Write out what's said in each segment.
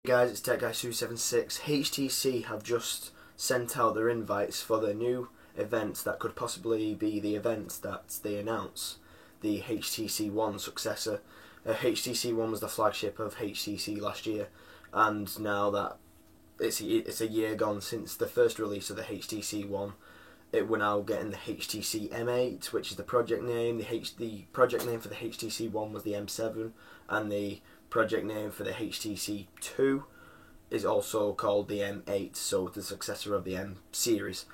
Guys, it's TechGuy276. HTC have just sent out their invites for their new event that could possibly be the event that they announce, the HTC One successor. HTC One was the flagship of HTC last year, and now that it's a year gone since the first release of the HTC One, we're now getting the HTC M8, which is the project name. The project name for the HTC One was the M7, and the project name for the HTC 2 is also called the M8, so the successor of the M series.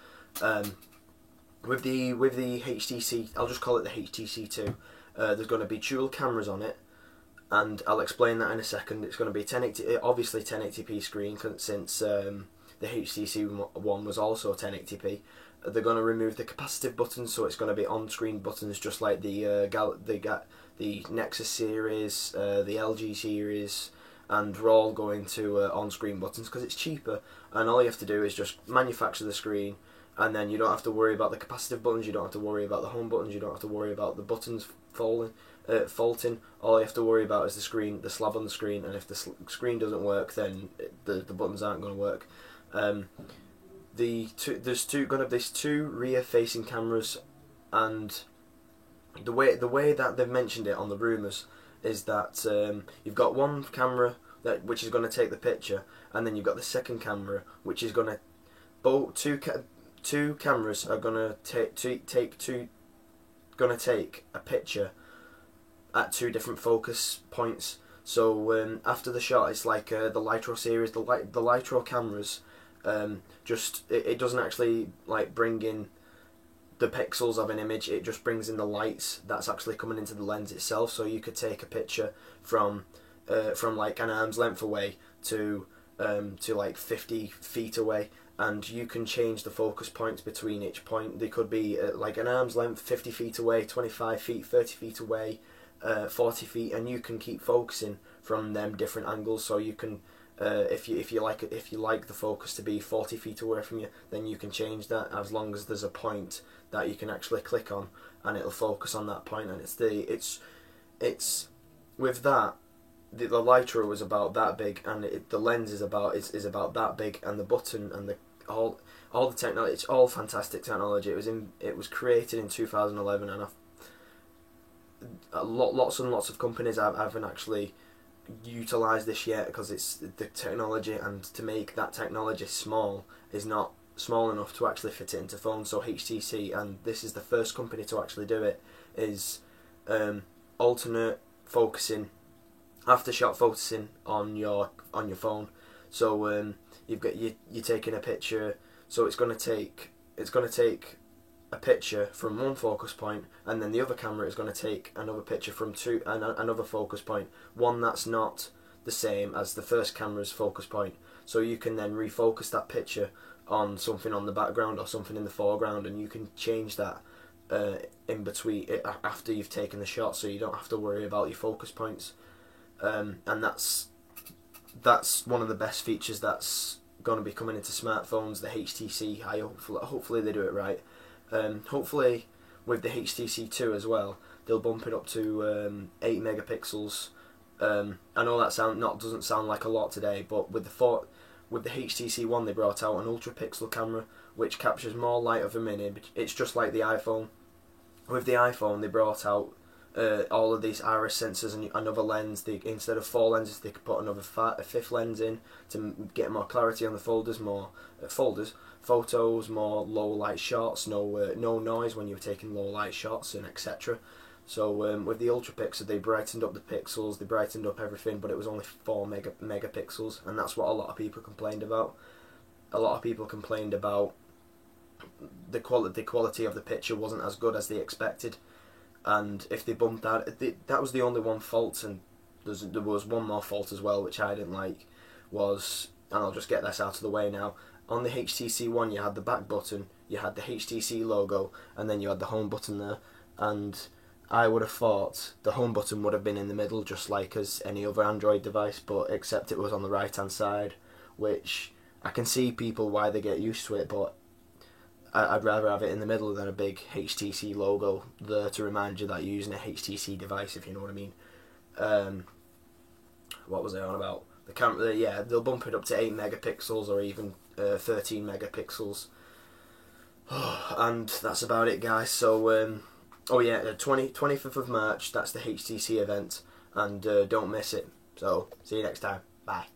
With the HTC, I'll just call it the HTC 2. There's going to be dual cameras on it, and I'll explain that in a second. It's going to be obviously 1080p screen, since the HTC One was also 1080p. They're going to remove the capacitive buttons, so it's going to be on-screen buttons, just like the Nexus series, the LG series, and we're all going to on-screen buttons because it's cheaper, and all you have to do is just manufacture the screen, and then you don't have to worry about the capacitive buttons, you don't have to worry about the home buttons, you don't have to worry about the buttons faulting. All you have to worry about is the screen, the slab on the screen, and if the screen doesn't work, then the buttons aren't going to work. There's two rear-facing cameras, and the way that they've mentioned it on the rumours is that you've got one camera which is going to take the picture, and then you've got the second camera which is going to two cameras are going to take a picture at two different focus points. So after the shot, it's like the Lytro series. The Lytro cameras, it doesn't actually like bring in the pixels of an image, it just brings in the lights that's actually coming into the lens itself. So you could take a picture from like an arm's length away to like 50 feet away, and you can change the focus points between each point. They could be like an arm's length, 50 feet away, 25 feet, 30 feet away, 40 feet, and you can keep focusing from them different angles. So you can if you like the focus to be 40 feet away from you, then you can change that, as long as there's a point that you can actually click on and it'll focus on that point. And it's with that, the Lytro is about that big, and the lens is about that big, and the button and all the technology, it's all fantastic technology. It was created in 2011, and lots and lots of companies haven't actually utilised this yet, because it's the technology, and to make that technology small is not small enough to actually fit it into phones. So HTC, and this is the first company to actually do it, is alternate focusing, after shot focusing on your phone. So you're taking a picture, so it's going to take a picture from one focus point, and then the other camera is going to take another picture from another focus point, one that's not the same as the first camera's focus point. So you can then refocus that picture on something on the background or something in the foreground, and you can change that in between after you've taken the shot, so you don't have to worry about your focus points. And that's one of the best features that's going to be coming into smartphones. The HTC, hopefully they do it right. Hopefully with the HTC 2 as well, they'll bump it up to 8 megapixels. I know that doesn't sound like a lot today, but with the HTC One, they brought out an ultra pixel camera which captures more light of an image. It's just like the iPhone. With the iPhone, they brought out all of these iris sensors and another lens. Instead of 4 lenses, they could put a fifth lens in to get more clarity on the photos, more low light shots, no noise when you're taking low light shots, and etc. So with the ultra pixel, they brightened up the pixels, they brightened up everything, but it was only 4 megapixels, and that's what a lot of people complained about. A lot of people complained about the quality of the picture wasn't as good as they expected. And if they bumped that was the only one fault, and there was one more fault as well which I didn't like, and I'll just get this out of the way now. On the HTC One, you had the back button, you had the HTC logo, and then you had the home button there, and I would have thought the home button would have been in the middle, just like as any other Android device, but except it was on the right hand side, which I can see people why they get used to it, but I'd rather have it in the middle than a big HTC logo there to remind you that you're using a HTC device, if you know what I mean. What was I on about? The camera, yeah, they'll bump it up to 8 megapixels or even 13 megapixels. And that's about it, guys. So, oh yeah, 25th of March, that's the HTC event, and don't miss it. So, see you next time. Bye.